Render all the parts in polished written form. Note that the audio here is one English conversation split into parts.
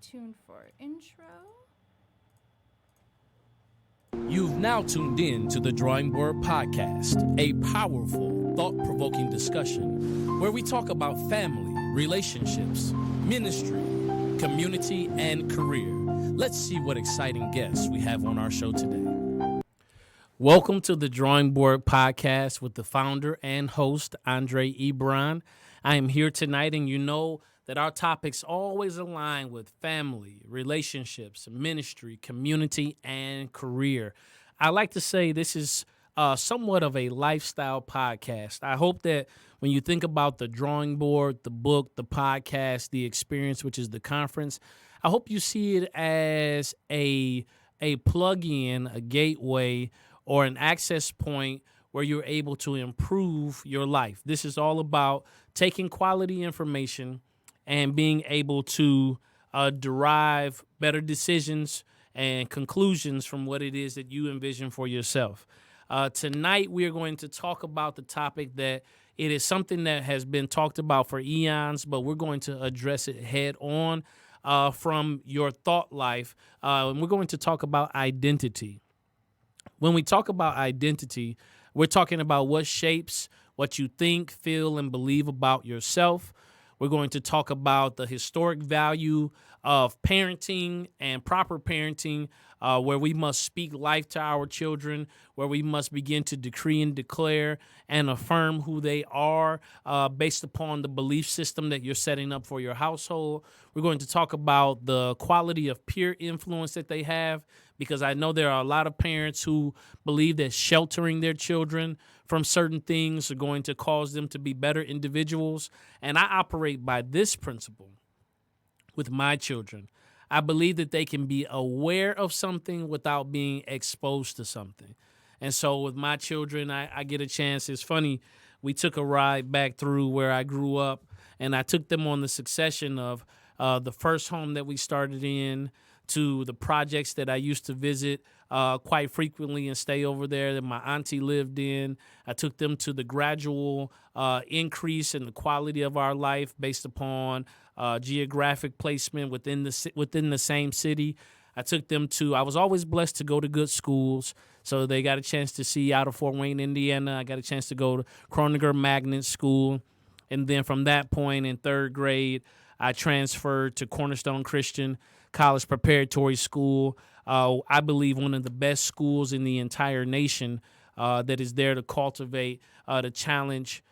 tuned for intro. You've now tuned in to the Drawing Board Podcast, a powerful, thought-provoking discussion where we talk about family, relationships, ministry, community, and career. Let's see what exciting guests we have on our show today. Welcome to the Drawing Board Podcast with the founder and host, Andre Ebron. I am here tonight, and you know that our topics always align with family, relationships, ministry, community, and career. I like to say this is somewhat of a lifestyle podcast. I hope that when you think about the drawing board, the book, the podcast, the experience, which is the conference, I hope you see it as a plug-in, a gateway, or an access point where you're able to improve your life. This is all about taking quality information and being able to derive better decisions and conclusions from what it is that you envision for yourself. Tonight, we are going to talk about the topic that it is something that has been talked about for eons, but we're going to address it head on from your thought life. And we're going to talk about identity. When we talk about identity, we're talking about what shapes what you think, feel, and believe about yourself. We're going to talk about the historic value of parenting and proper parenting, where we must speak life to our children, where we must begin to decree and declare and affirm who they are based upon the belief system that you're setting up for your household. We're going to talk about the quality of peer influence that they have, because I know there are a lot of parents who believe that sheltering their children from certain things are going to cause them to be better individuals. And I operate by this principle with my children. I believe that they can be aware of something without being exposed to something. And so with my children, I get a chance. It's funny, we took a ride back through where I grew up, and I took them on the succession of the first home that we started in, to the projects that I used to visit quite frequently and stay over there that my auntie lived in. I took them to the gradual increase in the quality of our life based upon geographic placement within the same city. I took them to, I was always blessed to go to good schools. So they got a chance to see out of Fort Wayne, Indiana. I got a chance to go to Kroninger Magnet School. And then from that point in third grade, I transferred to Cornerstone Christian College Preparatory School. I believe one of the best schools in the entire nation that is there to cultivate, to challenge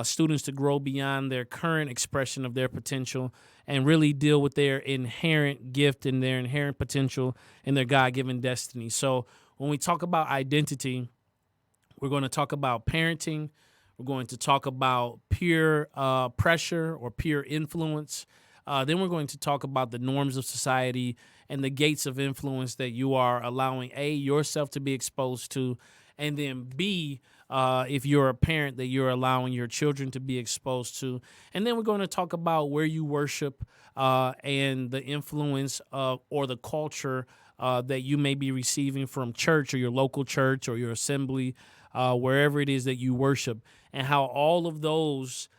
students to grow beyond their current expression of their potential and really deal with their inherent gift and their inherent potential and their God-given destiny. So when we talk about identity, we're going to talk about parenting. We're going to talk about peer pressure or peer influence. Then we're going to talk about the norms of society and the gates of influence that you are allowing, A, yourself to be exposed to, and then B, if you're a parent, that you're allowing your children to be exposed to. And then we're going to talk about where you worship and the influence of or the culture that you may be receiving from church or your local church or your assembly, wherever it is that you worship, and how all of those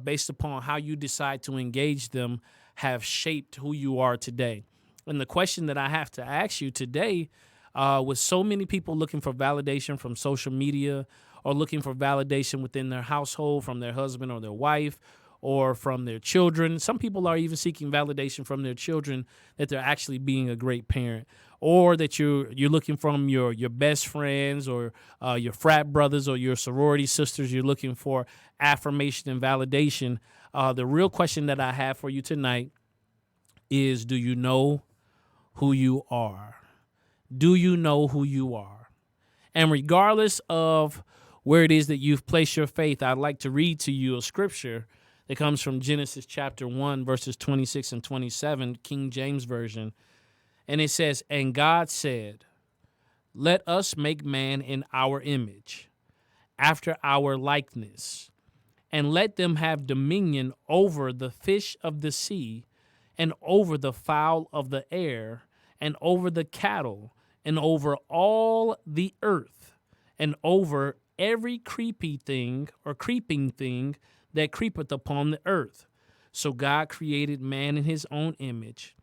based upon how you decide to engage them, have shaped who you are today. And the question that I have to ask you today, with so many people looking for validation from social media or looking for validation within their household from their husband or their wife or from their children. Some people are even seeking validation from their children that they're actually being a great parent, or that you're looking from your best friends or your frat brothers or your sorority sisters. You're looking for affirmation and validation. The real question that I have for you tonight is, do you know who you are? Do you know who you are? And regardless of where it is that you've placed your faith, I'd like to read to you a scripture that comes from Genesis chapter 1, verses 26 and 27, King James Version. And it says, "And God said, let us make man in our image, after our likeness, and let them have dominion over the fish of the sea, and over the fowl of the air, and over the cattle, and over all the earth, and over every creepy thing or creeping thing that creepeth upon the earth. So God created man in his own image.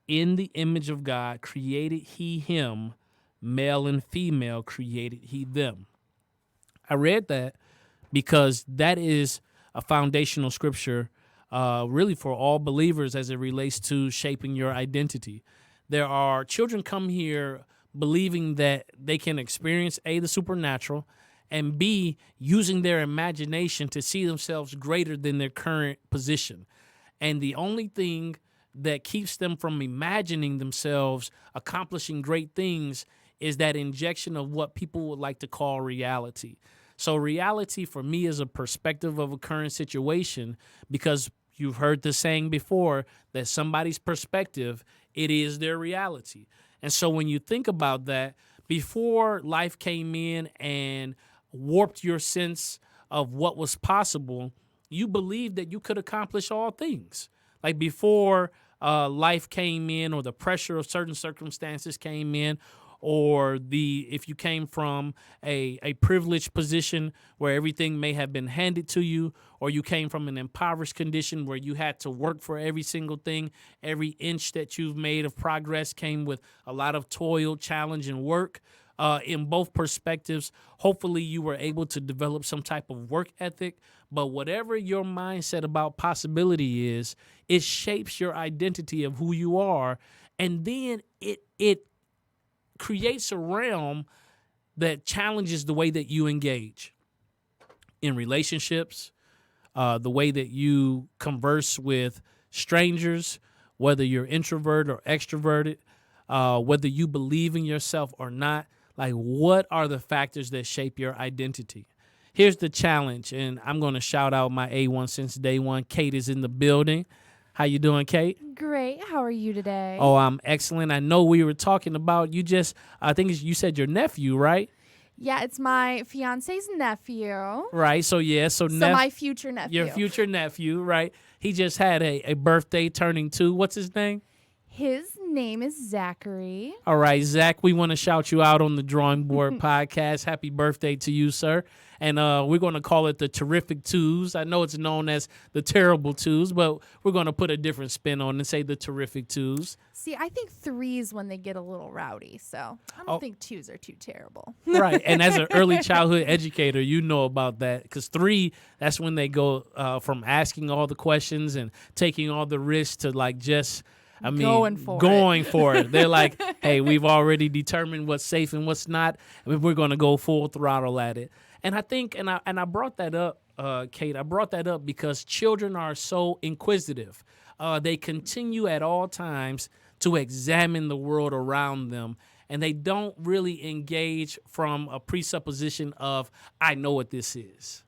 in the image of God created he him, male and female created he them. I read that because that is a foundational scripture really for all believers as it relates to shaping your identity. There are children come here believing that they can experience A, the supernatural, and B, using their imagination to see themselves greater than their current position. And the only thing that keeps them from imagining themselves accomplishing great things is that injection of what people would like to call reality. So reality for me is a perspective of a current situation, because you've heard the saying before that somebody's perspective, it is their reality. And so when you think about that, before life came in and warped your sense of what was possible, you believed that you could accomplish all things. Like before life came in, or the pressure of certain circumstances came in, or if you came from a privileged position where everything may have been handed to you, or you came from an impoverished condition where you had to work for every single thing, every inch that you've made of progress came with a lot of toil, challenge, and work. In both perspectives, hopefully you were able to develop some type of work ethic. But whatever your mindset about possibility is, it shapes your identity of who you are. And then it creates a realm that challenges the way that you engage in relationships, the way that you converse with strangers, whether you're introvert or extroverted, whether you believe in yourself or not. Like, what are the factors that shape your identity? Here's the challenge, and I'm going to shout out my A1 since day one. Kate is in the building. How you doing, Kate? Great. How are you today? Oh, I'm excellent. I know we were talking about I think you said your nephew, right? Yeah, it's my fiance's nephew. Right. So my future nephew. Your future nephew, right? He just had a birthday turning 2. What's his name? His name is Zachary. All right, Zach, we want to shout you out on the Drawing Board Podcast. Happy birthday to you, sir. And we're going to call it the Terrific Twos. I know it's known as the Terrible Twos, but we're going to put a different spin on it and say the Terrific Twos. See, I think 3s when they get a little rowdy, so I don't think 2s are too terrible. Right, and as an early childhood educator, you know about that, because 3, that's when they go from asking all the questions and taking all the risks to going for it. They're like, hey, we've already determined what's safe and what's not. I mean, we're going to go full throttle at it. And I think, and I brought that up, Kate, I brought that up because children are so inquisitive. They continue at all times to examine the world around them, and they don't really engage from a presupposition of, I know what this is.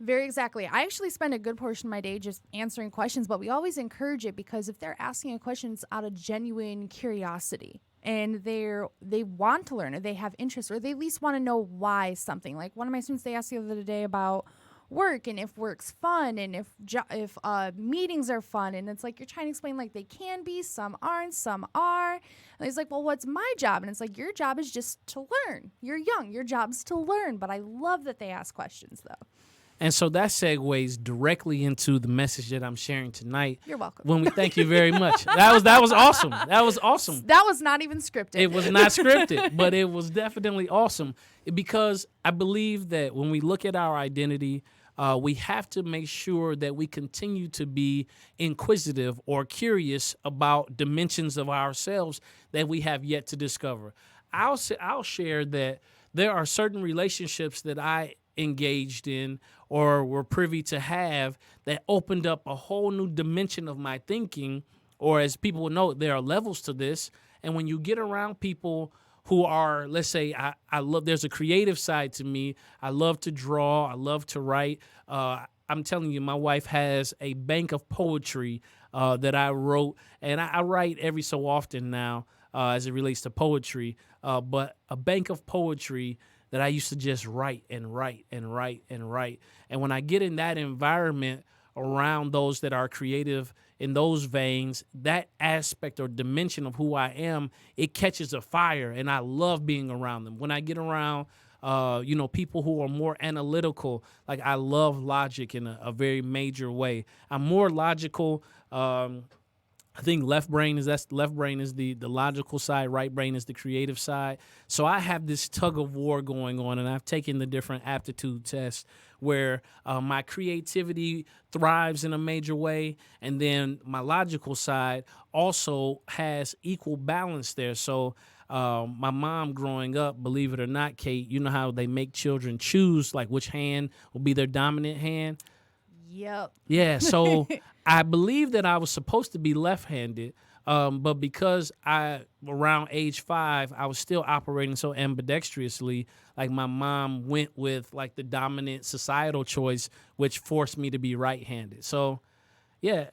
Very exactly. I actually spend a good portion of my day just answering questions, but we always encourage it because if they're asking a question, it's out of genuine curiosity and they want to learn or they have interest or they at least want to know why something. Like one of my students, they asked the other day about work and if work's fun and if meetings are fun. And it's like you're trying to explain like they can be, some aren't, some are. And he's like, well, what's my job? And it's like, your job is just to learn. You're young. Your job's to learn. But I love that they ask questions, though. And so that segues directly into the message that I'm sharing tonight. You're welcome. Thank you very much. That was awesome. That was awesome. That was not even scripted. It was not scripted, but it was definitely awesome because I believe that when we look at our identity, we have to make sure that we continue to be inquisitive or curious about dimensions of ourselves that we have yet to discover. I'll share that there are certain relationships that I engaged in or were privy to have that opened up a whole new dimension of my thinking, or as people will know, there are levels to this. And when you get around people who are, let's say, there's a creative side to me. I love to draw. I love to write. I'm telling you, my wife has a bank of poetry that I wrote, and I write every so often now as it relates to poetry, but a bank of poetry that I used to just write and write and write and write. And when I get in that environment around those that are creative in those veins, that aspect or dimension of who I am, it catches a fire, and I love being around them. When I get around, people who are more analytical, like I love logic in a very major way. I'm more logical I think left brain is the logical side, right brain is the creative side. So I have this tug of war going on, and I've taken the different aptitude tests where my creativity thrives in a major way, and then my logical side also has equal balance there. So my mom growing up, believe it or not, Kate, you know how they make children choose like which hand will be their dominant hand. Yep. Yeah, so I believe that I was supposed to be left-handed, but because around age 5, I was still operating so ambidextrously, like my mom went with like the dominant societal choice, which forced me to be right-handed. So, yeah,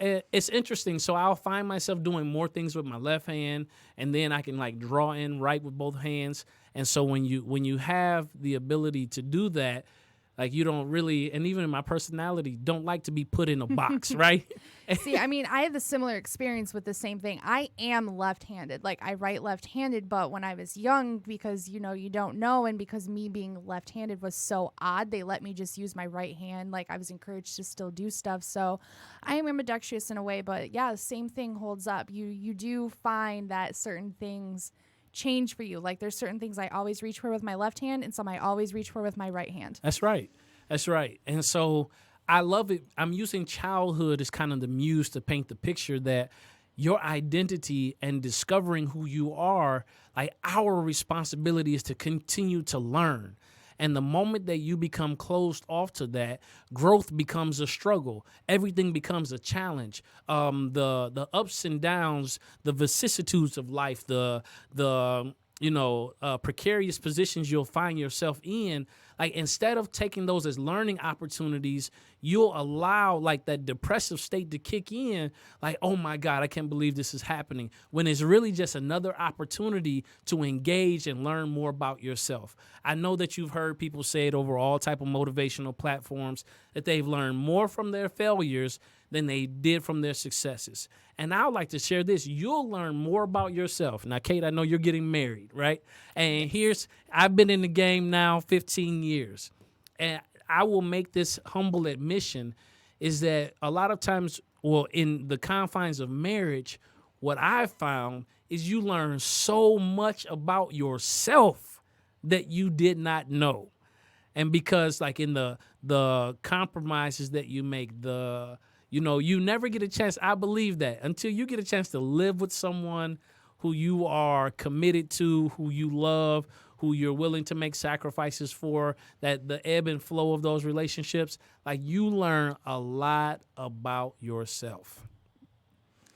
it's interesting. So I'll find myself doing more things with my left hand, and then I can like draw in right with both hands. And so when you have the ability to do that, like you don't really, and even in my personality, don't like to be put in a box, right? See, I mean, I have the similar experience with the same thing. I am left-handed. Like, I write left-handed, but when I was young, because, you know, you don't know, and because me being left-handed was so odd, they let me just use my right hand. Like, I was encouraged to still do stuff. So I am ambidextrous in a way, but yeah, the same thing holds up. You do find that certain things change for you. Like, there's certain things I always reach for with my left hand, and some I always reach for with my right hand. That's right. That's right. And so I love it. I'm using childhood as kind of the muse to paint the picture that your identity and discovering who you are, like our responsibility is to continue to learn. And the moment that you become closed off to that, growth becomes a struggle. Everything becomes a challenge. The ups and downs, the vicissitudes of life, the precarious positions you'll find yourself in, like instead of taking those as learning opportunities, you'll allow like that depressive state to kick in, like, oh my God, I can't believe this is happening, when it's really just another opportunity to engage and learn more about yourself. I know that you've heard people say it over all type of motivational platforms that they've learned more from their failures than they did from their successes. And I would like to share this. You'll learn more about yourself. Now, Kate, I know you're getting married, right? And I've been in the game now 15 years. And I will make this humble admission is that a lot of times, well, in the confines of marriage, what I've found is you learn so much about yourself that you did not know. And because like in the compromises that you make, you never get a chance. I believe that until you get a chance to live with someone who you are committed to, who you love, who you're willing to make sacrifices for, that the ebb and flow of those relationships, like you learn a lot about yourself.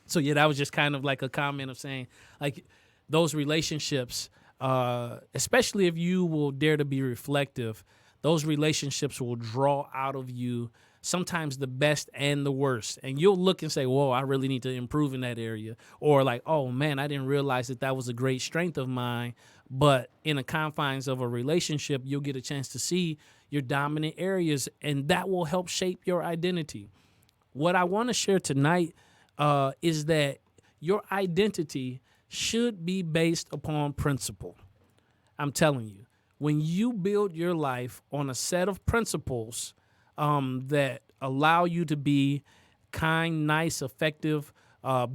So yeah, that was just kind of like a comment of saying like those relationships, especially if you will dare to be reflective, those relationships will draw out of you sometimes the best and the worst. And you'll look and say, whoa, I really need to improve in that area. Or like, oh man, I didn't realize that was a great strength of mine. But in the confines of a relationship, you'll get a chance to see your dominant areas, and that will help shape your identity. What I want to share tonight is that your identity should be based upon principle. I'm telling you, when you build your life on a set of principles that allow you to be kind, nice, effective,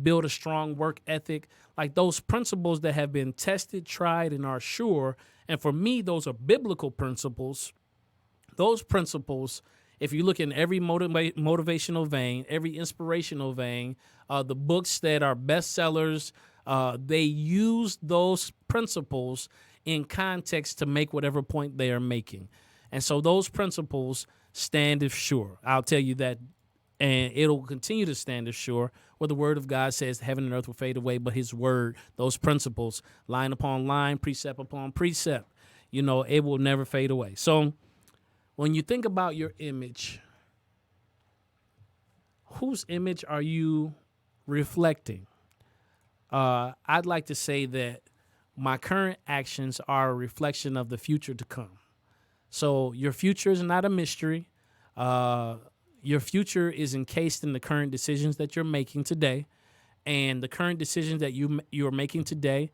build a strong work ethic, like those principles that have been tested, tried, and are sure. And for me, those are biblical principles. Those principles, if you look in every motivational vein, every inspirational vein, the books that are bestsellers, they use those principles in context to make whatever point they are making. And so those principles stand as sure. I'll tell you that. And it'll continue to stand as sure, where the word of God says heaven and earth will fade away, but his word, those principles, line upon line, precept upon precept, it will never fade away. So when you think about your image, whose image are you reflecting? I'd like to say that my current actions are a reflection of the future to come. So your future is not a mystery. Your future is encased in the current decisions that you're making today. And the current decisions that you're making today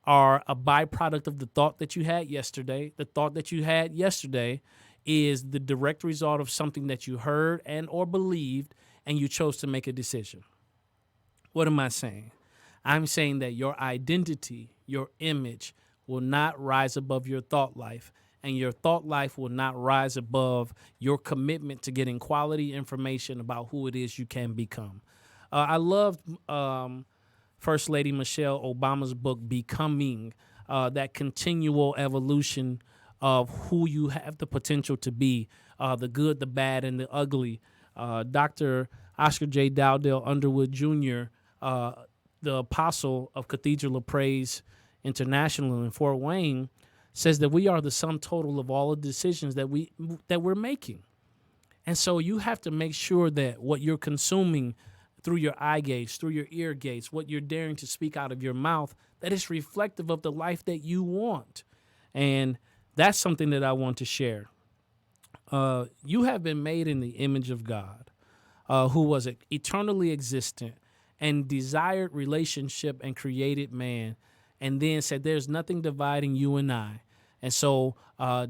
are a byproduct of the thought that you had yesterday. The thought that you had yesterday is the direct result of something that you heard and or believed, and you chose to make a decision. What am I saying? I'm saying that your identity, your image, will not rise above your thought life, and your thought life will not rise above your commitment to getting quality information about who it is you can become. I loved First Lady Michelle Obama's book, Becoming, that continual evolution of who you have the potential to be, the good, the bad, and the ugly. Dr. Oscar J. Dowdell Underwood Jr., the apostle of Cathedral of Praise International in Fort Wayne, says that we are the sum total of all the decisions that we're making. And so you have to make sure that what you're consuming through your eye gates, through your ear gates, what you're daring to speak out of your mouth, that is reflective of the life that you want. And that's something that I want to share. You have been made in the image of God, who was eternally existent and desired relationship and created man, and then said, there's nothing dividing you and I. And so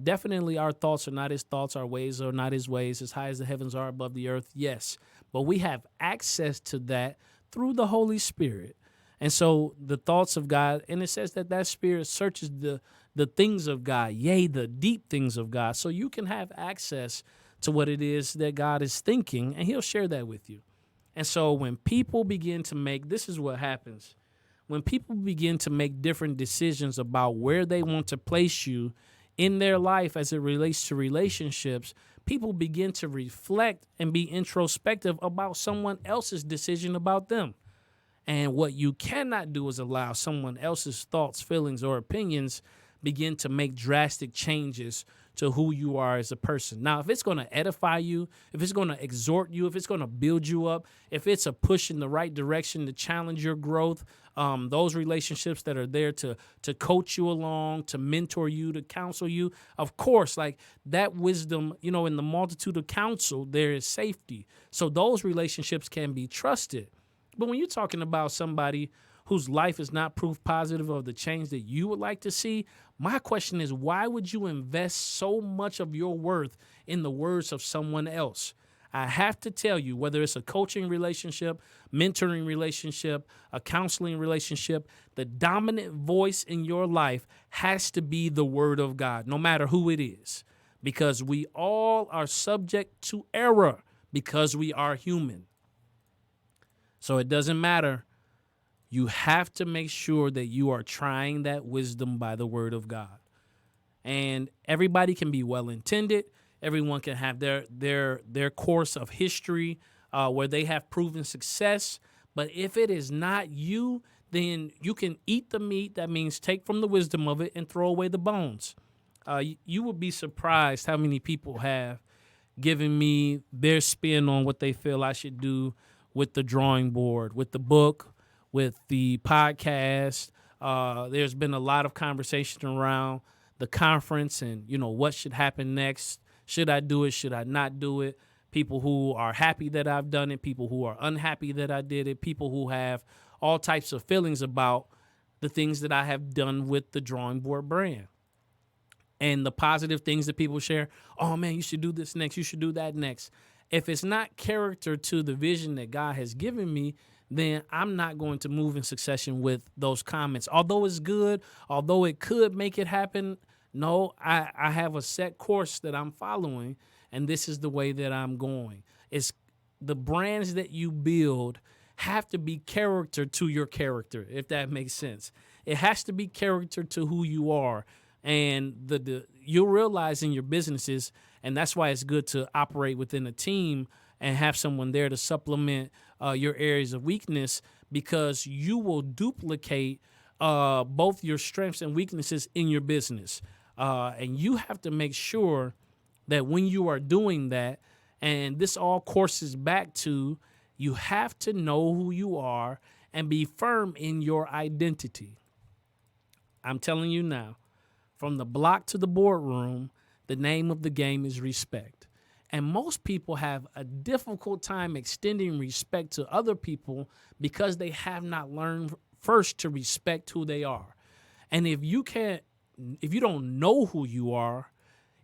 definitely our thoughts are not his thoughts, our ways are not his ways, as high as the heavens are above the earth, yes. But we have access to that through the Holy Spirit. And so the thoughts of God, and it says that that Spirit searches the things of God, yea, the deep things of God. So you can have access to what it is that God is thinking, and he'll share that with you. And so when people begin to make, this is what happens. When people begin to make different decisions about where they want to place you in their life as it relates to relationships, people begin to reflect and be introspective about someone else's decision about them. And what you cannot do is allow someone else's thoughts, feelings, or opinions begin to make drastic changes to who you are as a person. Now, if it's going to edify you, if it's going to exhort you, if it's going to build you up, if it's a push in the right direction to challenge your growth, those relationships that are there to coach you along, to mentor you, to counsel you, of course, like that wisdom, in the multitude of counsel, there is safety. So those relationships can be trusted. But when you're talking about somebody whose life is not proof positive of the change that you would like to see, my question is, why would you invest so much of your worth in the words of someone else? I have to tell you, whether it's a coaching relationship, mentoring relationship, a counseling relationship, the dominant voice in your life has to be the word of God, no matter who it is, because we all are subject to error because we are human. So it doesn't matter. You have to make sure that you are trying that wisdom by the word of God. And everybody can be well-intended. Everyone can have their course of history where they have proven success. But if it is not you, then you can eat the meat. That means take from the wisdom of it and throw away the bones. You would be surprised how many people have given me their spin on what they feel I should do with the drawing board, with the book, with the podcast. There's been a lot of conversation around the conference and, what should happen next. Should I do it? Should I not do it? People who are happy that I've done it, people who are unhappy that I did it, people who have all types of feelings about the things that I have done with the drawing board brand. And the positive things that people share, oh man, you should do this next, you should do that next. If it's not character to the vision that God has given me, then I'm not going to move in succession with those comments. Although it's good, although it could make it happen, no, I have a set course that I'm following, and this is the way that I'm going. It's the brands that you build have to be character to your character, if that makes sense. It has to be character to who you are. And you'll realize in your businesses, and that's why it's good to operate within a team and have someone there to supplement your areas of weakness, because you will duplicate both your strengths and weaknesses in your business. And you have to make sure that when you are doing that, and this all courses back to, you have to know who you are and be firm in your identity. I'm telling you now, from the block to the boardroom, the name of the game is respect. And most people have a difficult time extending respect to other people because they have not learned first to respect who they are. And if you don't know who you are,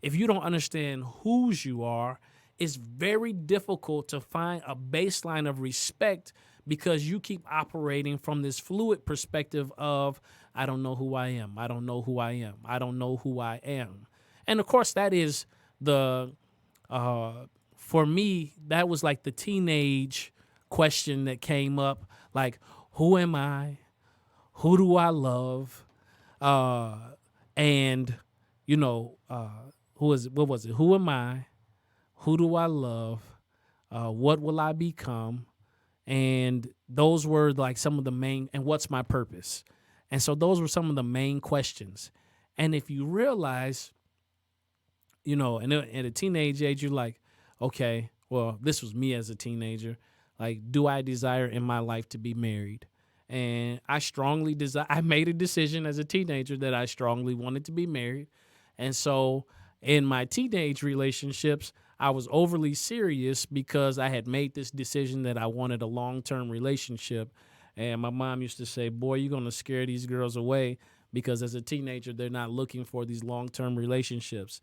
if you don't understand whose you are, it's very difficult to find a baseline of respect, because you keep operating from this fluid perspective of, I don't know who I am. I don't know who I am. I don't know who I am. And of course, that is for me, that was like the teenage question that came up, like, who am I? Who do I love? And, what was it? Who am I? Who do I love? What will I become? And those were like some of the main, and what's my purpose? And so those were some of the main questions. And if you realize, at a teenage age, you're like, okay, well, this was me as a teenager. Like, do I desire in my life to be married? And I made a decision as a teenager that I strongly wanted to be married. And so in my teenage relationships, I was overly serious because I had made this decision that I wanted a long-term relationship. And my mom used to say, boy, you're going to scare these girls away, because as a teenager, they're not looking for these long-term relationships.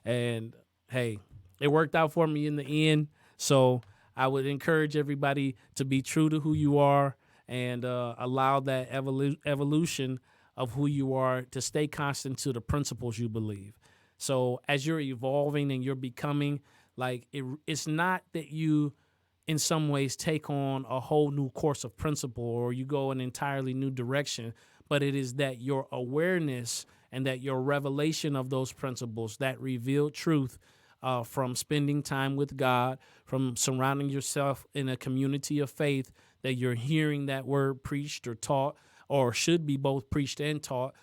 And hey, it worked out for me in the end. So I would encourage everybody to be true to who you are and allow that evolution of who you are to stay constant to the principles you believe. So as you're evolving and you're becoming, like, it's not that you in some ways take on a whole new course of principle or you go an entirely new direction, but it is that your awareness and that your revelation of those principles, that revealed truth, from spending time with God, from surrounding yourself in a community of faith, that you're hearing that word preached or taught, or should be both preached and taught,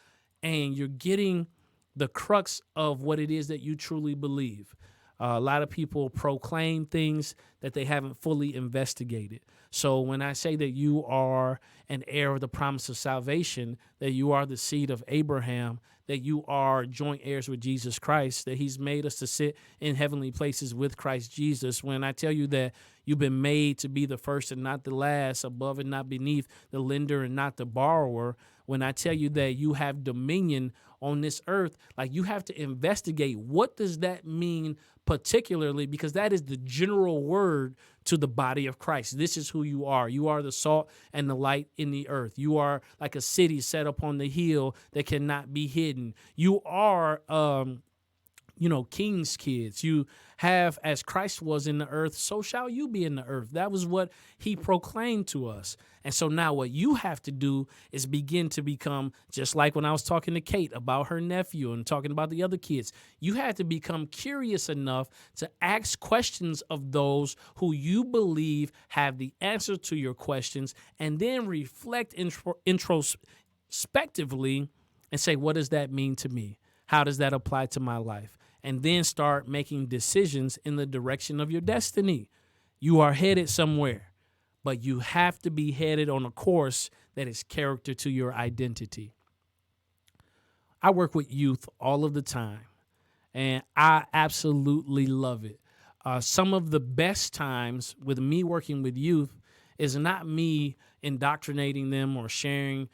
and you're getting the crux of what it is that you truly believe. A lot of people proclaim things that they haven't fully investigated. So when I say that you are an heir of the promise of salvation, that you are the seed of Abraham, that you are joint heirs with Jesus Christ, that he's made us to sit in heavenly places with Christ Jesus. When I tell you that you've been made to be the first and not the last, above and not beneath, the lender and not the borrower, when I tell you that you have dominion on this earth, like, you have to investigate, what does that mean particularly, because that is the general word to the body of Christ. This is who you are. You are the salt and the light in the earth. You are like a city set upon the hill that cannot be hidden. You are king's kids. You have, as Christ was in the earth, so shall you be in the earth. That was what he proclaimed to us. And so now what you have to do is begin to become, just like when I was talking to Kate about her nephew and talking about the other kids, you have to become curious enough to ask questions of those who you believe have the answer to your questions, and then reflect introspectively and say, what does that mean to me? How does that apply to my life? And then start making decisions in the direction of your destiny. You are headed somewhere, but you have to be headed on a course that is character to your identity. I work with youth all of the time, and I absolutely love it. Some of the best times with me working with youth is not me indoctrinating them or sharing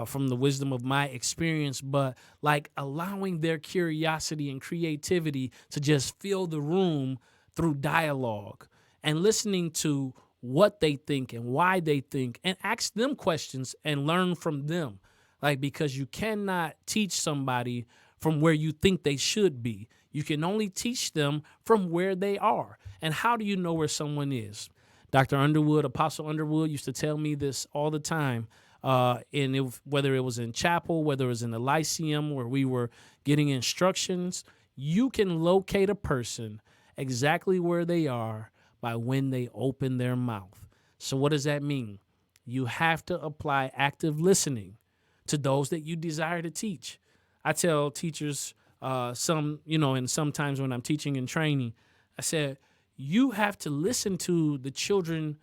from the wisdom of my experience, but like allowing their curiosity and creativity to just fill the room through dialogue and listening to what they think and why they think, and ask them questions and learn from them. Like, because you cannot teach somebody from where you think they should be. You can only teach them from where they are. And how do you know where someone is? Dr. Underwood, Apostle Underwood, used to tell me this all the time. Whether it was in chapel, whether it was in the Lyceum where we were getting instructions, you can locate a person exactly where they are by when they open their mouth. So what does that mean? You have to apply active listening to those that you desire to teach. I tell teachers and sometimes when I'm teaching and training, I said, you have to listen to the children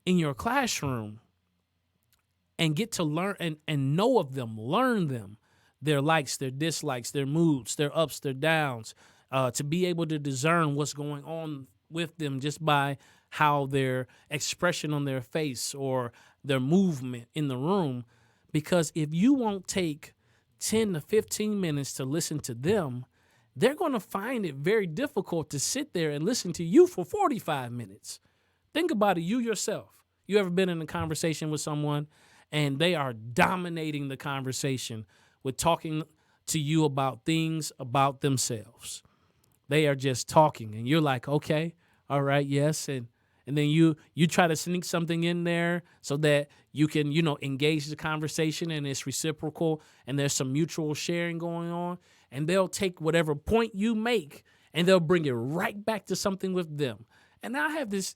in your classroom and get to learn and know of them, learn them, their likes, their dislikes, their moods, their ups, their downs, to be able to discern what's going on with them just by how their expression on their face or their movement in the room. Because if you won't take 10 to 15 minutes to listen to them, they're going to find it very difficult to sit there and listen to you for 45 minutes. Think about it, you yourself. You ever been in a conversation with someone and they are dominating the conversation with talking to you about things about themselves? They are just talking and you're like, okay, all right, yes. And then you try to sneak something in there so that you can, engage the conversation and it's reciprocal and there's some mutual sharing going on. And they'll take whatever point you make and they'll bring it right back to something with them. And I have this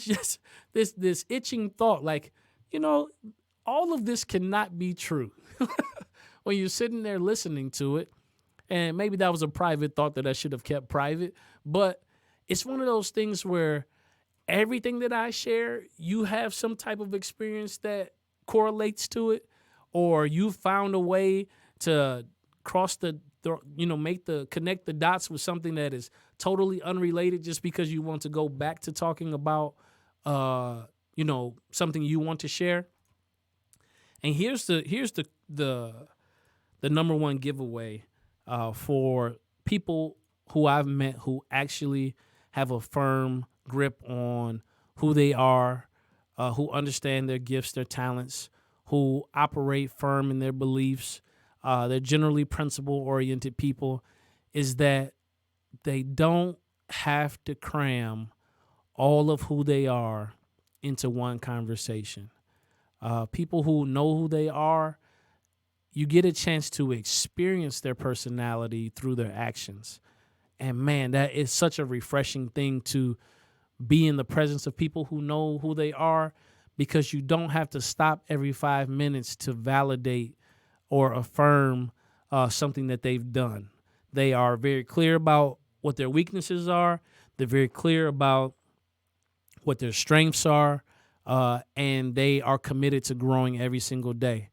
just this itching thought, like, all of this cannot be true. When you're sitting there listening to it, and maybe that was a private thought that I should have kept private, but it's one of those things where everything that I share, you have some type of experience that correlates to it, or you found a way to connect the dots with something that is totally unrelated just because you want to go back to talking about, something you want to share. And here's the number one giveaway for people who I've met who actually have a firm grip on who they are, who understand their gifts, their talents, who operate firm in their beliefs. They're generally principle-oriented people, is that they don't have to cram all of who they are into one conversation. People who know who they are, you get a chance to experience their personality through their actions. And man, that is such a refreshing thing, to be in the presence of people who know who they are, because you don't have to stop every 5 minutes to validate or affirm something that they've done. They are very clear about what their weaknesses are. They're very clear about what their strengths are, and they are committed to growing every single day.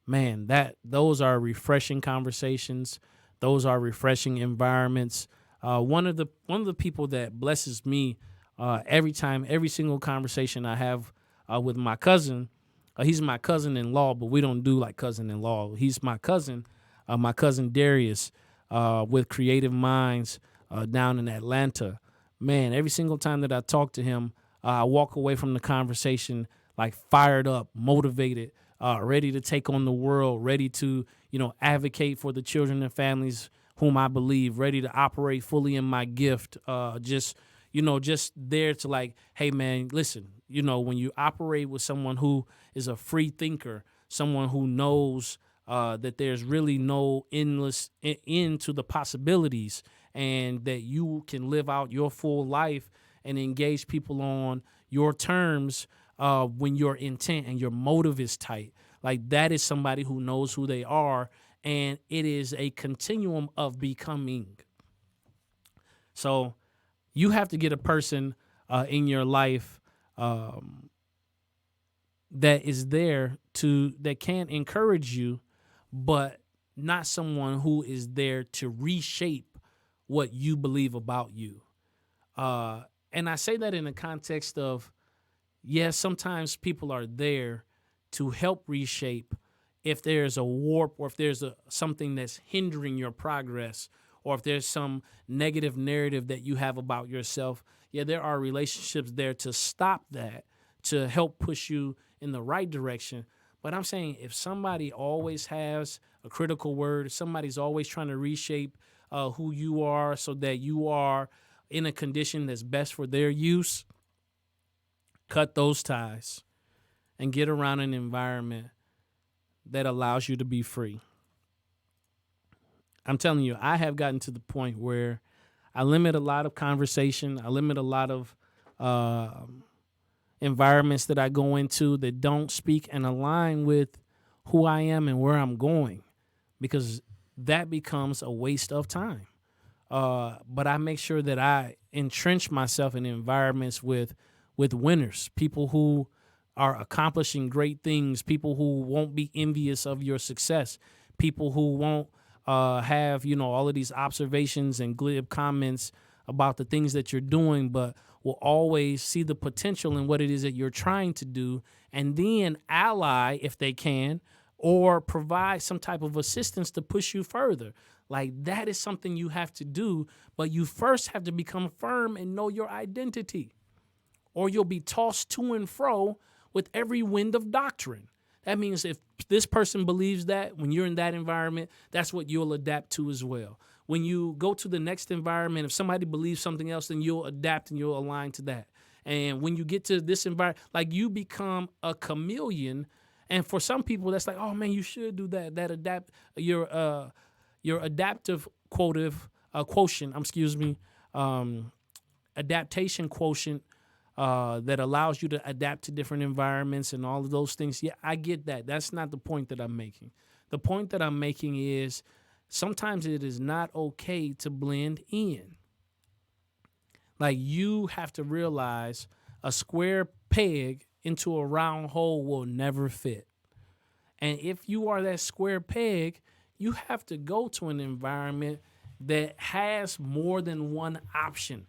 Man, those are refreshing conversations. Those are refreshing environments. One of the people that blesses me every single conversation I have with my cousin. He's my cousin-in-law, but we don't do like cousin-in-law. He's my cousin Darius, with Creative Minds down in Atlanta. Man, every single time that I talk to him, I walk away from the conversation like fired up, motivated, ready to take on the world, ready to, advocate for the children and families whom I believe, ready to operate fully in my gift, just there to like, hey, man, listen, when you operate with someone who is a free thinker, someone who knows that there's really no endless end to the possibilities, and that you can live out your full life and engage people on your terms when your intent and your motive is tight. Like, that is somebody who knows who they are, and it is a continuum of becoming. So you have to get a person in your life that is there that can encourage you, but not someone who is there to reshape what you believe about you. And I say that in the context of, yes, sometimes people are there to help reshape if there's a warp, or if there's something that's hindering your progress, or if there's some negative narrative that you have about yourself. Yeah, there are relationships there to stop that, to help push you in the right direction. But I'm saying, if somebody always has a critical word, somebody's always trying to reshape who you are so that you are in a condition that's best for their use, cut those ties and get around an environment that allows you to be free. I'm telling you, I have gotten to the point where I limit a lot of conversation. I limit a lot of environments that I go into that don't speak and align with who I am and where I'm going, because that becomes a waste of time. But I make sure that I entrench myself in environments with winners, people who are accomplishing great things, people who won't be envious of your success, people who won't have, all of these observations and glib comments about the things that you're doing, but will always see the potential in what it is that you're trying to do, and then ally, if they can, or provide some type of assistance to push you further. Like, that is something you have to do, but you first have to become firm and know your identity, or you'll be tossed to and fro with every wind of doctrine. That means if this person believes that, when you're in that environment, that's what you'll adapt to as well. When you go to the next environment, if somebody believes something else, then you'll adapt and you'll align to that. And when you get to this environment, like you become a chameleon. And for some people, that's like, oh man, you should do that. That adapt your adaptive quotient. Adaptation quotient that allows you to adapt to different environments and all of those things. Yeah, I get that. That's not the point that I'm making. The point that I'm making is sometimes it is not okay to blend in. Like you have to realize a square peg into a round hole will never fit. And if you are that square peg, you have to go to an environment that has more than one option.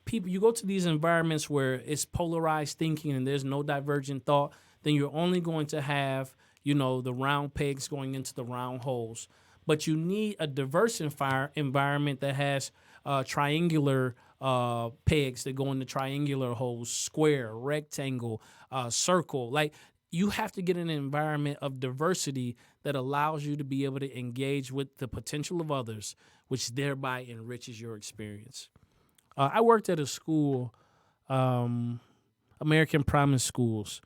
People, you go to these environments where it's polarized thinking and there's no divergent thought, then you're only going to have, the round pegs going into the round holes. But you need a diverse environment that has triangular pegs that go into triangular holes, square, rectangle, circle. Like you have to get an environment of diversity that allows you to be able to engage with the potential of others, which thereby enriches your experience. I worked at a school, American Promise Schools,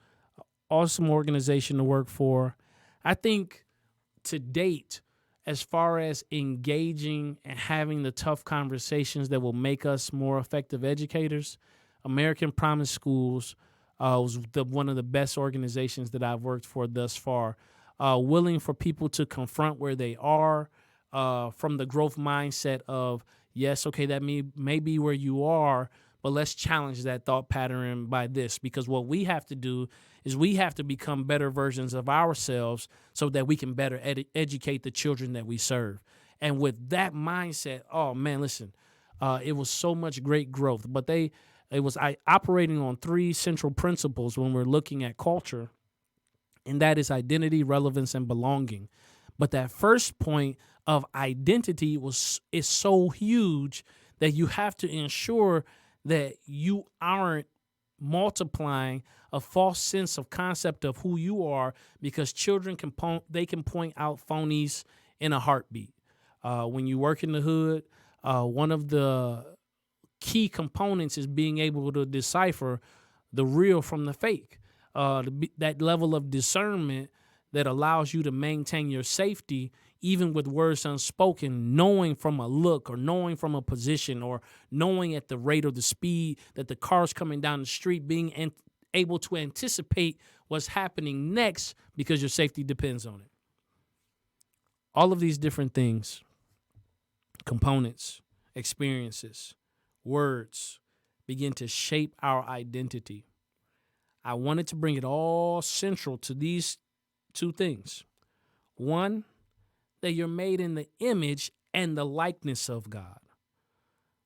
awesome organization to work for. I think to date, as far as engaging and having the tough conversations that will make us more effective educators, American Promise Schools was one of the best organizations that I've worked for thus far. Willing for people to confront where they are from the growth mindset of, yes, okay, that may be where you are, but let's challenge that thought pattern by this, because what we have to do is we have to become better versions of ourselves so that we can better educate the children that we serve. And with that mindset, oh man, listen, it was so much great growth. But I operating on three central principles when we're looking at culture, and that is identity, relevance, and belonging. But that first point of identity is so huge that you have to ensure that you aren't multiplying a false sense of concept of who you are, because children can point out phonies in a heartbeat. When you work in the hood, one of the key components is being able to decipher the real from the fake. That level of discernment that allows you to maintain your safety even with words unspoken, knowing from a look or knowing from a position or knowing at the rate or the speed that the car's coming down the street, being able to anticipate what's happening next because your safety depends on it. All of these different things, components, experiences, words, begin to shape our identity. I wanted to bring it all central to these two things. One, that you're made in the image and the likeness of God,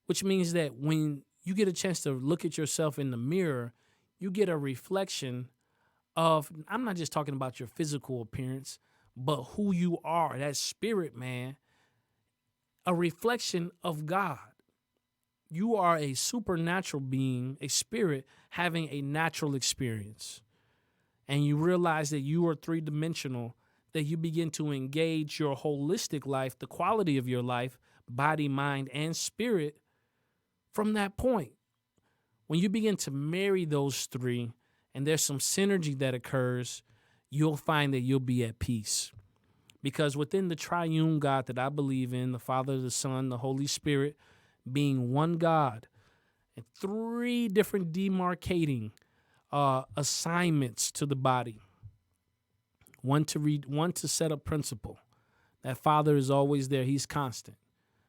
which means that when you get a chance to look at yourself in the mirror, you get a reflection of, I'm not just talking about your physical appearance, but who you are, that spirit, man, a reflection of God. You are a supernatural being, a spirit having a natural experience. And you realize that you are three-dimensional, that you begin to engage your holistic life, the quality of your life, body, mind, and spirit from that point. When you begin to marry those three and there's some synergy that occurs, you'll find that you'll be at peace. Because within the triune God that I believe in, the Father, the Son, the Holy Spirit, being one God, and three different demarcating assignments to the body. One to set up principle. That Father is always there. He's constant.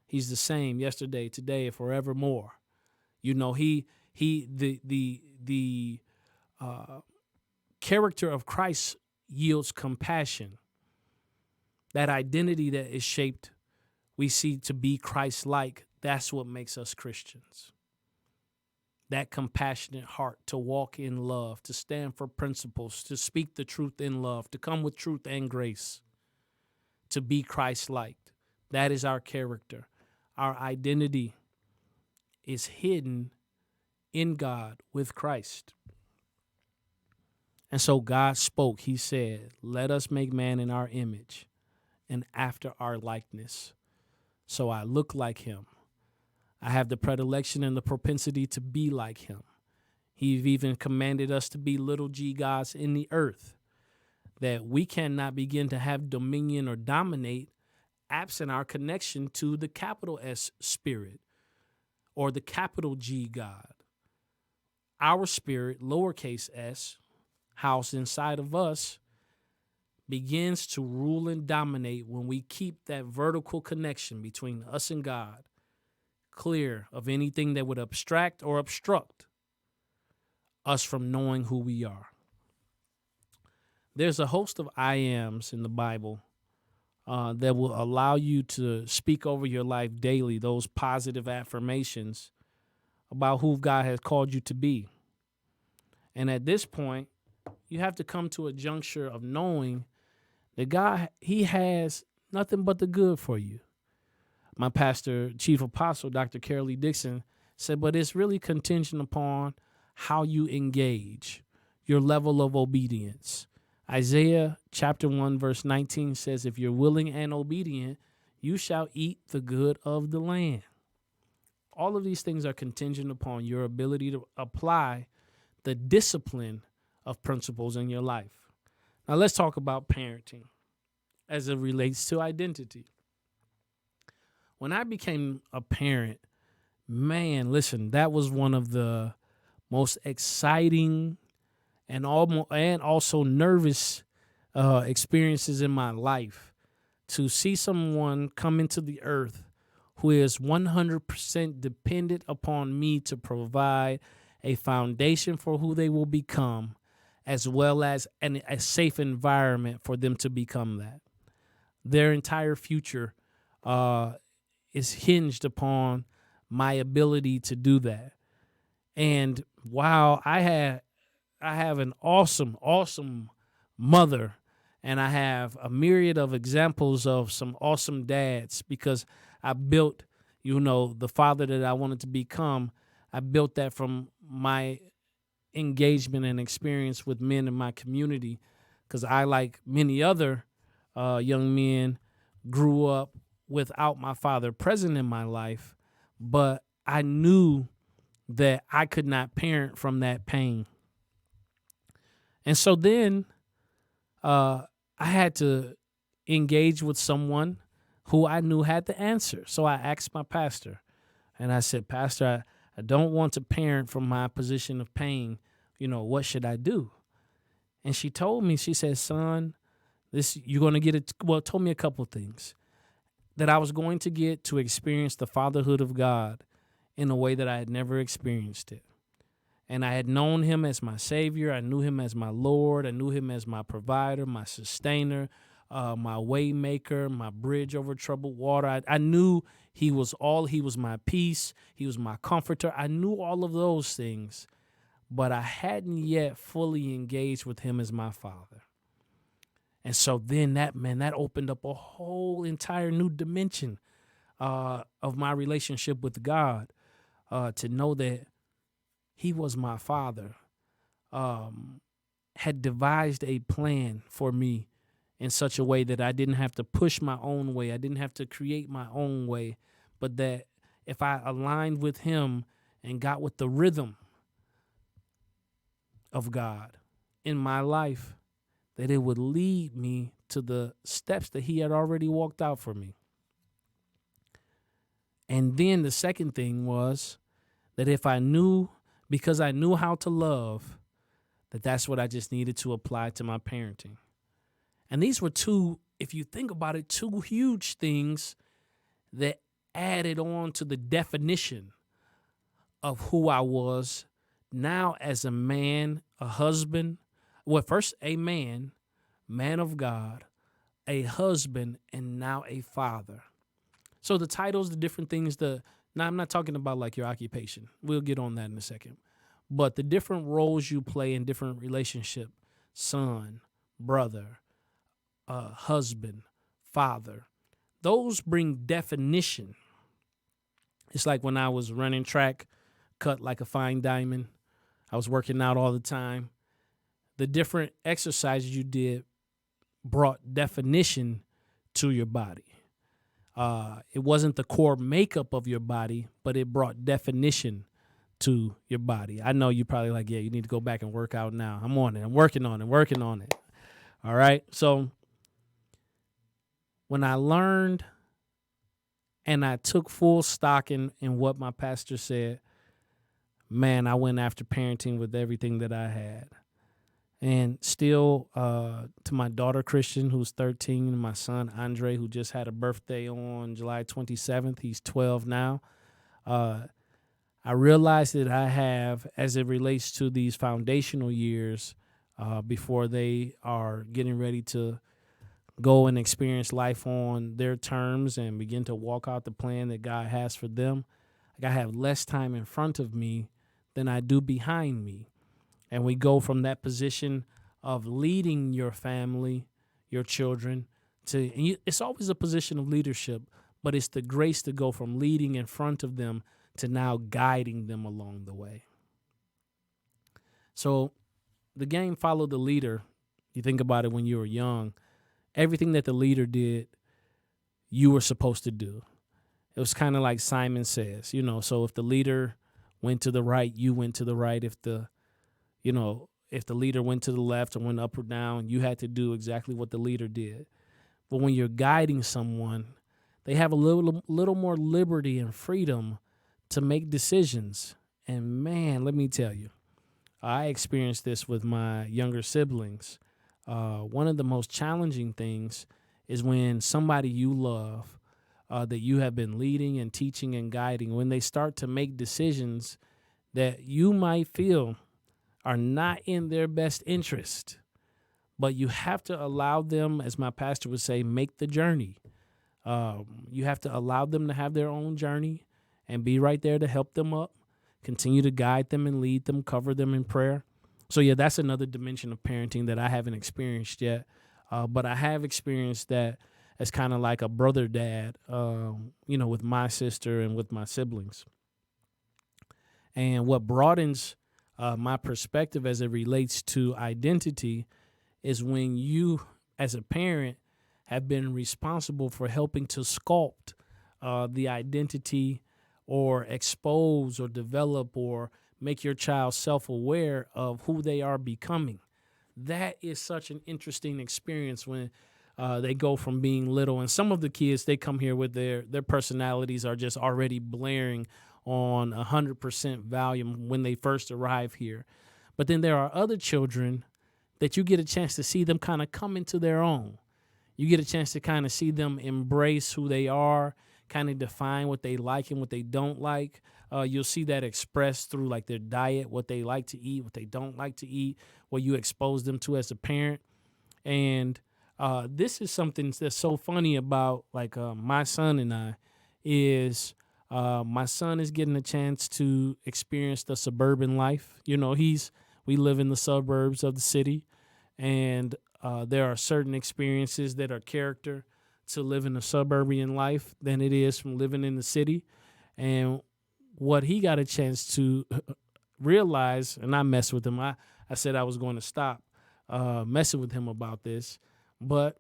He's the same yesterday, today, and forevermore. You know, the character of Christ yields compassion. That identity that is shaped, we see to be Christ-like. That's what makes us Christians. That compassionate heart to walk in love, to stand for principles, to speak the truth in love, to come with truth and grace, to be Christ-like. That is our character. Our identity is hidden in God with Christ. And so God spoke. He said, let us make man in our image and after our likeness. So I look like him. I have the predilection and the propensity to be like him. He's even commanded us to be little g gods in the earth, that we cannot begin to have dominion or dominate absent our connection to the capital S spirit or the capital G God. Our spirit, lowercase s, housed inside of us, begins to rule and dominate when we keep that vertical connection between us and God clear of anything that would abstract or obstruct us from knowing who we are. There's a host of I ams in the Bible that will allow you to speak over your life daily, those positive affirmations about who God has called you to be. And at this point, you have to come to a juncture of knowing that God, he has nothing but the good for you. My pastor, chief apostle, Dr. Carolee Dixon, said, but it's really contingent upon how you engage, your level of obedience. Isaiah chapter 1, verse 19 says, if you're willing and obedient, you shall eat the good of the land. All of these things are contingent upon your ability to apply the discipline of principles in your life. Now let's talk about parenting as it relates to identity. When I became a parent, man, listen, that was one of the most exciting and also nervous experiences in my life, to see someone come into the earth who is 100% dependent upon me to provide a foundation for who they will become, as well as a safe environment for them to become that. Their entire future is hinged upon my ability to do that. And while I have an awesome mother, and I have a myriad of examples of some awesome dads, because I built, the father that I wanted to become. I built that from my engagement and experience with men in my community, because I, like many other young men, grew up without my father present in my life, but I knew that I could not parent from that pain. And so then I had to engage with someone who I knew had the answer. So I asked my pastor, and I said, Pastor, I don't want to parent from my position of pain. What should I do? And she told me, she said, son, you're going to get it. Well, told me a couple things. That I was going to get to experience the fatherhood of God in a way that I had never experienced it. And I had known him as my Savior. I knew him as my Lord. I knew him as my provider, my sustainer, my way maker, my bridge over troubled water. I knew he was all. He was my peace. He was my comforter. I knew all of those things, but I hadn't yet fully engaged with him as my Father. And so then that opened up a whole entire new dimension of my relationship with God, to know that he was my Father, had devised a plan for me in such a way that I didn't have to push my own way. I didn't have to create my own way, but that if I aligned with him and got with the rhythm of God in my life, that it would lead me to the steps that he had already walked out for me. And then the second thing was that if I knew, because I knew how to love, that's what I just needed to apply to my parenting. And these were two, if you think about it, two huge things that added on to the definition of who I was now as a man, a husband. Well, first a man of God, a husband, and now a father. So the titles, the different things, now I'm not talking about like your occupation. We'll get on that in a second. But the different roles you play in different relationship, son, brother, husband, father, those bring definition. It's like when I was running track, cut like a fine diamond. I was working out all the time. the different exercises you did brought definition to your body. It wasn't the core makeup of your body, but it brought definition to your body. I know you're probably like, yeah, you need to go back and work out now. I'm on it. I'm working on it. All right. So when I learned and I took full stock in what my pastor said, man, I went after parenting with everything that I had. And still, to my daughter, Christian, who's 13, and my son, Andre, who just had a birthday on July 27th. He's 12 now. I realized that I have, as it relates to these foundational years, before they are getting ready to go and experience life on their terms and begin to walk out the plan that God has for them, like I have less time in front of me than I do behind me. And we go from that position of leading your family, your children, it's always a position of leadership, but it's the grace to go from leading in front of them to now guiding them along the way. So the game followed the leader. You think about it when you were young, everything that the leader did, you were supposed to do. It was kind of like Simon Says, so if the leader went to the right, you went to the right. If the leader went to the left or went up or down, you had to do exactly what the leader did. But when you're guiding someone, they have a little more liberty and freedom to make decisions. And man, let me tell you, I experienced this with my younger siblings. One of the most challenging things is when somebody you love, that you have been leading and teaching and guiding, when they start to make decisions that you might feel are not in their best interest, but you have to allow them, as my pastor would say, make the journey. You have to allow them to have their own journey and be right there to help them up, continue to guide them and lead them, cover them in prayer. So, yeah, that's another dimension of parenting that I haven't experienced yet, but I have experienced that as kind of like a brother dad, with my sister and with my siblings. And what broadens my perspective as it relates to identity is when you, as a parent, have been responsible for helping to sculpt the identity or expose or develop or make your child self-aware of who they are becoming. That is such an interesting experience when they go from being little. And some of the kids, they come here with their personalities are just already blaring on 100% volume when they first arrive here. But then there are other children that you get a chance to see them kind of come into their own. You get a chance to kind of see them embrace who they are, kind of define what they like and what they don't like. You'll see that expressed through like their diet, what they like to eat, what they don't like to eat, what you expose them to as a parent. And this is something that's so funny about like my son and I is my son is getting a chance to experience the suburban life. We live in the suburbs of the city, and there are certain experiences that are character to live in a suburban life than it is from living in the city. And what he got a chance to realize, and I messed with him. I said I was going to stop messing with him about this. But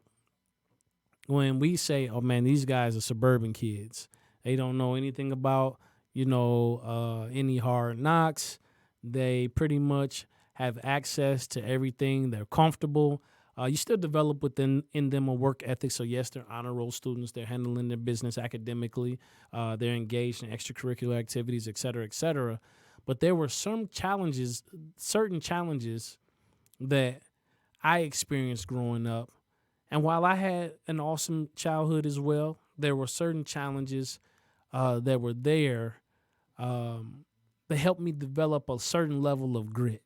when we say, oh, man, these guys are suburban kids, they don't know anything about, any hard knocks. They pretty much have access to everything. They're comfortable. You still develop in them a work ethic. So, yes, they're honor roll students. They're handling their business academically. They're engaged in extracurricular activities, et cetera, et cetera. But there were certain challenges that I experienced growing up. And while I had an awesome childhood as well, there were certain challenges that were there that helped me develop a certain level of grit.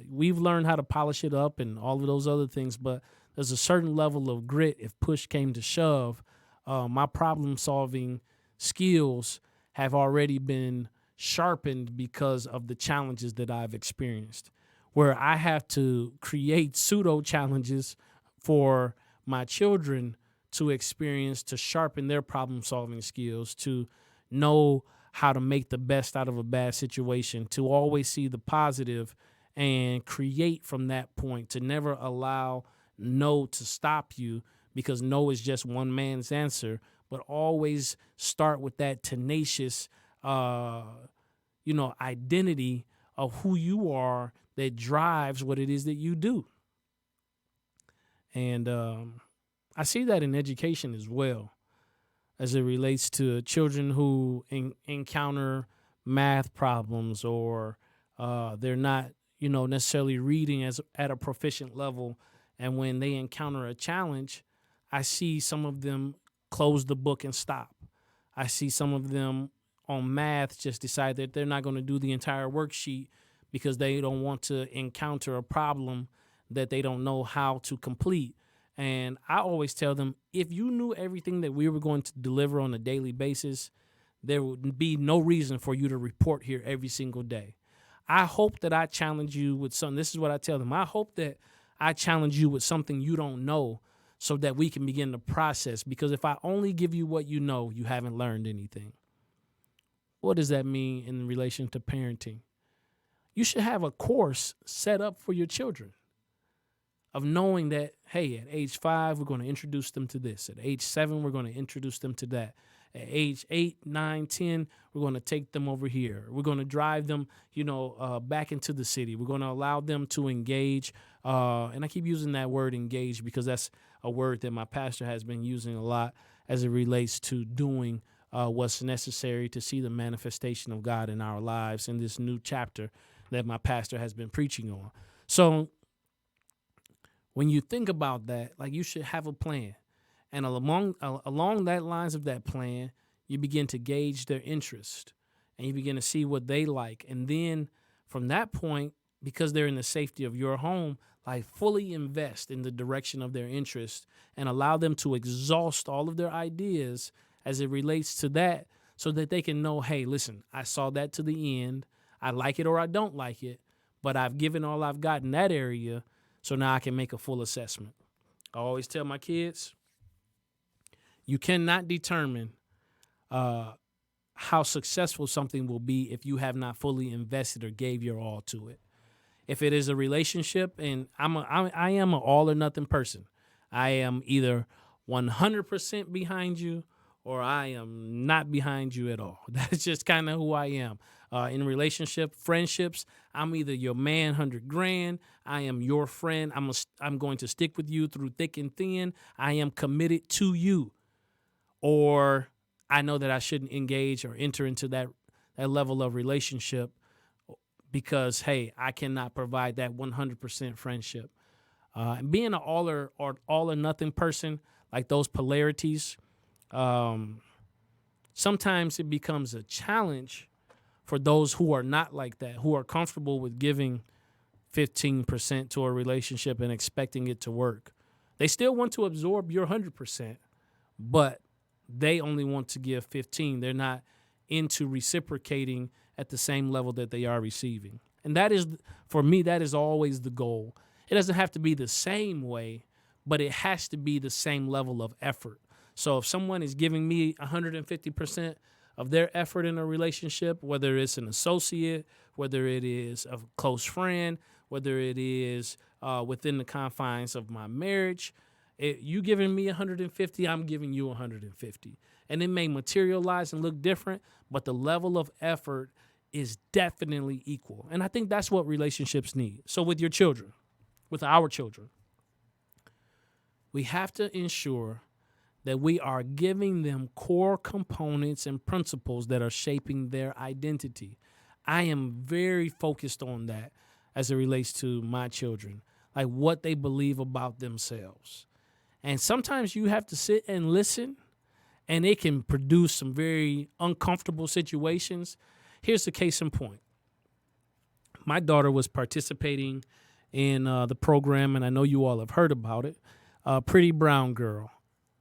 We've learned how to polish it up and all of those other things, but there's a certain level of grit. If push came to shove, my problem-solving skills have already been sharpened because of the challenges that I've experienced, where I have to create pseudo-challenges for my children to experience, to sharpen their problem-solving skills, to know how to make the best out of a bad situation, to always see the positive and create from that point, to never allow no to stop you, because no is just one man's answer, but always start with that tenacious, identity of who you are that drives what it is that you do. And I see that in education as well, as it relates to children who encounter math problems, or they're not, necessarily reading at a proficient level. And when they encounter a challenge, I see some of them close the book and stop. I see some of them on math just decide that they're not going to do the entire worksheet because they don't want to encounter a problem that they don't know how to complete. And I always tell them, if you knew everything that we were going to deliver on a daily basis, there would be no reason for you to report here every single day. I hope that I challenge you with something. This is what I tell them. I hope that I challenge you with something you don't know, so that we can begin the process. Because if I only give you what you know, you haven't learned anything. What does that mean in relation to parenting? You should have a course set up for your children of knowing that, hey, at age 5, we're going to introduce them to this. At age 7, we're going to introduce them to that. At age 8, 9, 10, we're going to take them over here. We're going to drive them, back into the city. We're going to allow them to engage. And I keep using that word engage because that's a word that my pastor has been using a lot as it relates to doing what's necessary to see the manifestation of God in our lives in this new chapter that my pastor has been preaching on. So when you think about that, like, you should have a plan. And along that lines of that plan, you begin to gauge their interest and you begin to see what they like. And then from that point, because they're in the safety of your home, like, fully invest in the direction of their interest and allow them to exhaust all of their ideas as it relates to that, so that they can know, hey, listen, I saw that to the end. I like it or I don't like it, but I've given all I've got in that area, so now I can make a full assessment. I always tell my kids, you cannot determine how successful something will be if you have not fully invested or gave your all to it. If it is a relationship, and I am an all or nothing person. I am either 100% behind you or I am not behind you at all. That's just kind of who I am. In relationship, friendships, I'm either your man, 100 grand. I am your friend. I'm going to stick with you through thick and thin. I am committed to you. Or I know that I shouldn't engage or enter into that level of relationship because, hey, I cannot provide that 100% friendship. And being an all or nothing person, like those polarities, sometimes it becomes a challenge for those who are not like that, who are comfortable with giving 15% to a relationship and expecting it to work. They still want to absorb your 100%, but they only want to give 15. They're not into reciprocating at the same level that they are receiving. And that is, for me, that is always the goal. It doesn't have to be the same way, but it has to be the same level of effort. So if someone is giving me 150% of their effort in a relationship, whether it's an associate, whether it is a close friend, whether it is within the confines of my marriage, you giving me 150, I'm giving you 150. And it may materialize and look different, but the level of effort is definitely equal. And I think that's what relationships need. So with your children, with our children, we have to ensure that we are giving them core components and principles that are shaping their identity. I am very focused on that as it relates to my children, like what they believe about themselves. And sometimes you have to sit and listen, and it can produce some very uncomfortable situations. Here's the case in point. My daughter was participating in the program, and I know you all have heard about it, Pretty Brown Girl.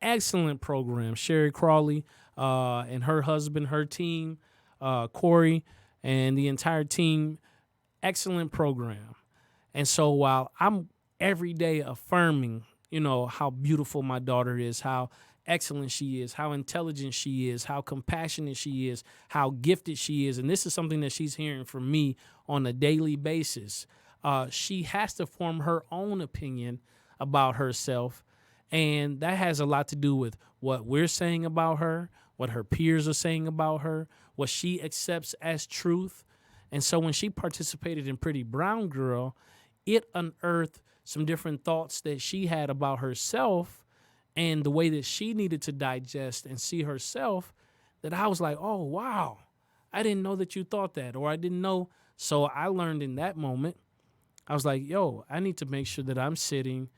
Excellent program. Sherry Crawley and her husband, her team, Corey, and the entire team, excellent program. And so while I'm every day affirming, how beautiful my daughter is, how excellent she is, how intelligent she is, how compassionate she is, how gifted she is, and this is something that she's hearing from me on a daily basis, she has to form her own opinion about herself. And that has a lot to do with what we're saying about her, what her peers are saying about her, what she accepts as truth. And so when she participated in Pretty Brown Girl, it unearthed some different thoughts that she had about herself and the way that she needed to digest and see herself, that I was like, oh, wow, I didn't know that you thought that, or I didn't know. So I learned in that moment, I was like, yo, I need to make sure that I'm sitting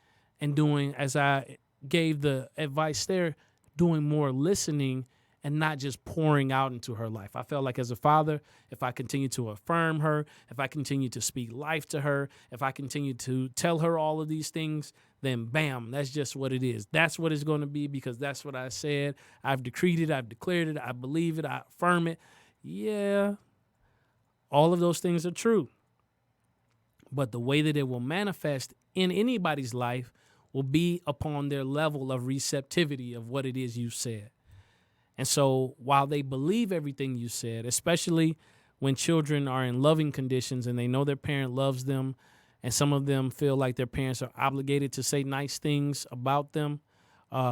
and doing, as I gave the advice there, doing more listening and not just pouring out into her life. I felt like as a father, if I continue to affirm her, if I continue to speak life to her, if I continue to tell her all of these things, then bam, that's just what it is. That's what it's going to be, because that's what I said. I've decreed it. I've declared it. I believe it. I affirm it. Yeah, all of those things are true. But the way that it will manifest in anybody's life will be upon their level of receptivity of what it is you said. And so while they believe everything you said, especially when children are in loving conditions and they know their parent loves them, and some of them feel like their parents are obligated to say nice things about them,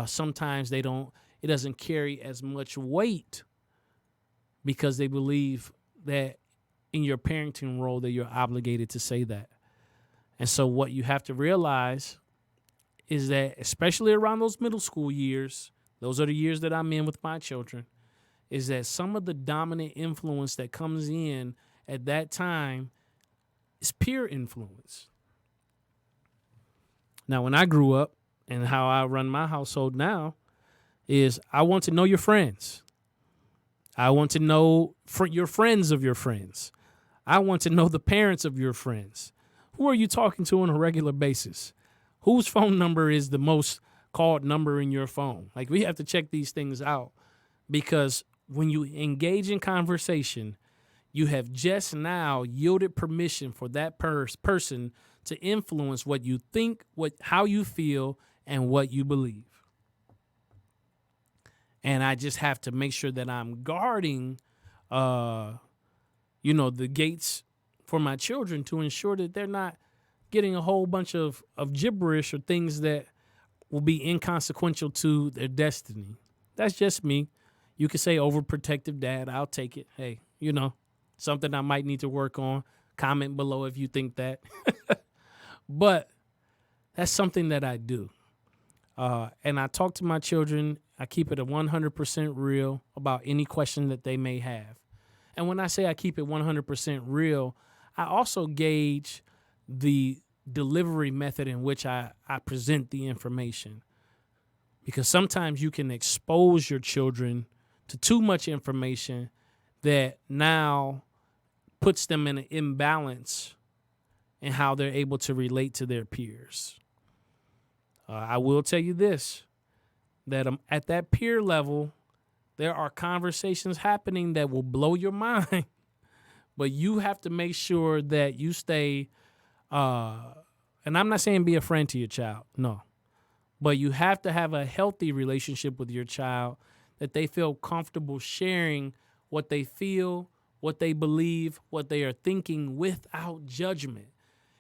sometimes it doesn't carry as much weight because they believe that in your parenting role that you're obligated to say that. And so what you have to realize is that, especially around those middle school years, those are the years that I'm in with my children, is that some of the dominant influence that comes in at that time is peer influence. Now, when I grew up, and how I run my household now, is I want to know your friends. I want to know your friends of your friends. I want to know the parents of your friends. Who are you talking to on a regular basis? Whose phone number is the most called number in your phone? Like, we have to check these things out, because when you engage in conversation, you have just now yielded permission for that person to influence what you think, how you feel, and what you believe. And I just have to make sure that I'm guarding, the gates for my children to ensure that they're not getting a whole bunch of gibberish or things that will be inconsequential to their destiny. That's just me. You could say overprotective dad. I'll take it. Hey, something I might need to work on. Comment below if you think that. But that's something that I do. And I talk to my children. I keep it 100% real about any question that they may have. And when I say I keep it 100% real, I also gauge the delivery method in which I present the information. Because sometimes you can expose your children to too much information that now puts them in an imbalance in how they're able to relate to their peers. I will tell you this, that at that peer level, there are conversations happening that will blow your mind. But you have to make sure that you stay, and I'm not saying be a friend to your child, no. But you have to have a healthy relationship with your child, that they feel comfortable sharing what they feel, what they believe, what they are thinking without judgment.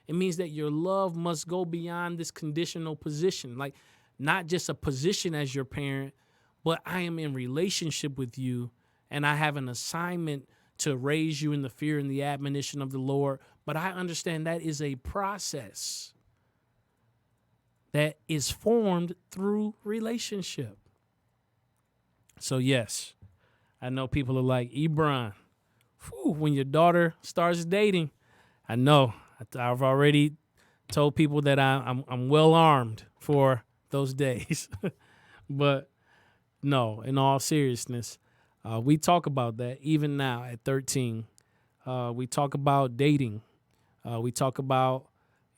It means that your love must go beyond this conditional position, like not just a position as your parent, but I am in relationship with you and I have an assignment to raise you in the fear and the admonition of the Lord. But I understand that is a process that is formed through relationship. So yes, I know people are like, Ebron, when your daughter starts dating, I know I've already told people that I'm well armed for those days. But no, in all seriousness, we talk about that even now at 13. We talk about dating. We talk about,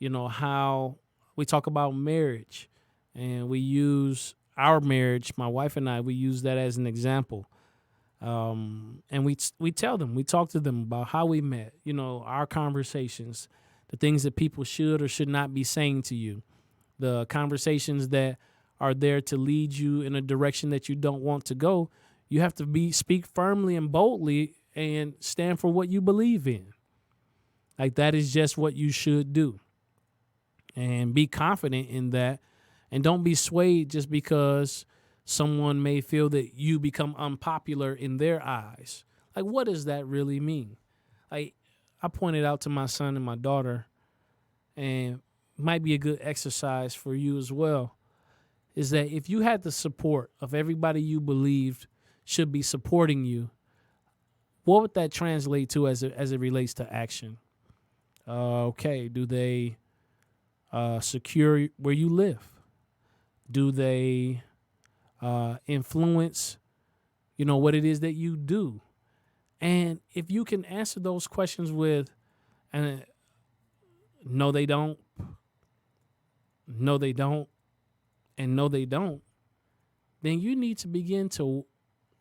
how we talk about marriage, and we use our marriage, my wife and I, we use that as an example. And we tell them, we talk to them about how we met, our conversations, the things that people should or should not be saying to you, the conversations that are there to lead you in a direction that you don't want to go. You have to speak firmly and boldly and stand for what you believe in. Like, that is just what you should do. And be confident in that. And don't be swayed just because someone may feel that you become unpopular in their eyes. Like, what does that really mean? Like, I pointed out to my son and my daughter, and might be a good exercise for you as well, is that if you had the support of everybody you believed should be supporting you, what would that translate to as it relates to action? Okay, do they secure where you live? Do they influence, what it is that you do? And if you can answer those questions with, no, they don't, no, they don't, and no, they don't, then you need to begin to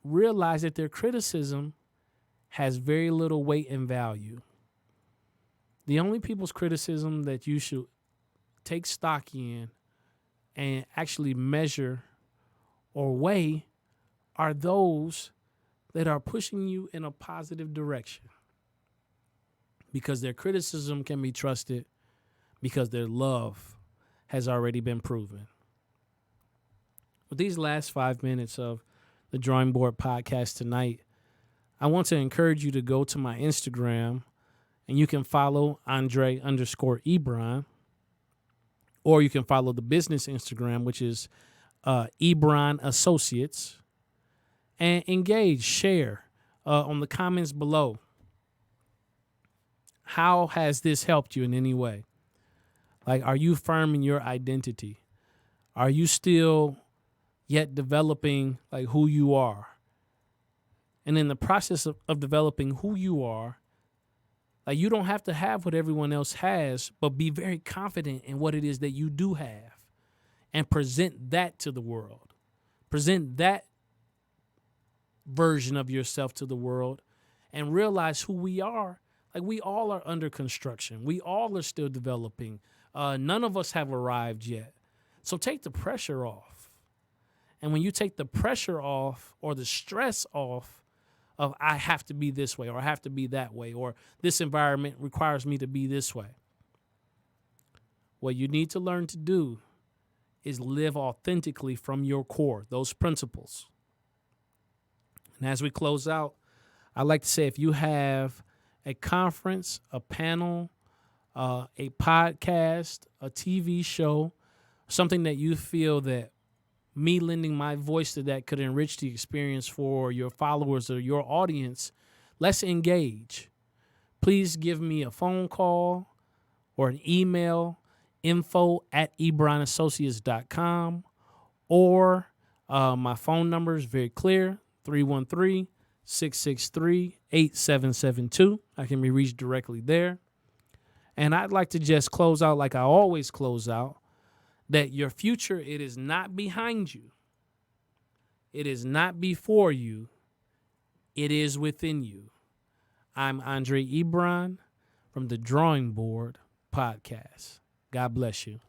realize that their criticism has very little weight and value. The only people's criticism that you should take stock in and actually measure or weigh are those that are pushing you in a positive direction, because their criticism can be trusted, because their love has already been proven. With these last 5 minutes of the Drawing Board podcast tonight, I want to encourage you to go to my Instagram, and you can follow Andre_Ebron, or you can follow the business Instagram, which is Ebron Associates, and engage, share on the comments below. How has this helped you in any way? Like, are you firm in your identity? Are you still yet developing like who you are? And in the process of developing who you are, like, you don't have to have what everyone else has, but be very confident in what it is that you do have and present that to the world. Present that version of yourself to the world and realize who we are. Like, we all are under construction. We all are still developing. None of us have arrived yet. So take the pressure off. And when you take the pressure off, or the stress off of I have to be this way, or I have to be that way, or this environment requires me to be this way, what you need to learn to do is live authentically from your core, those principles. And as we close out, I'd like to say, if you have a conference, a panel, a podcast, a TV show, something that you feel that me lending my voice to that could enrich the experience for your followers or your audience, let's engage. Please give me a phone call or an email, info@ebronassociates.com, or my phone number is very clear, 313-663-8772. I can be reached directly there. And I'd like to just close out like I always close out, that your future, it is not behind you. It is not before you. It is within you. I'm Andre Ebron from the Drawing Board Podcast. God bless you.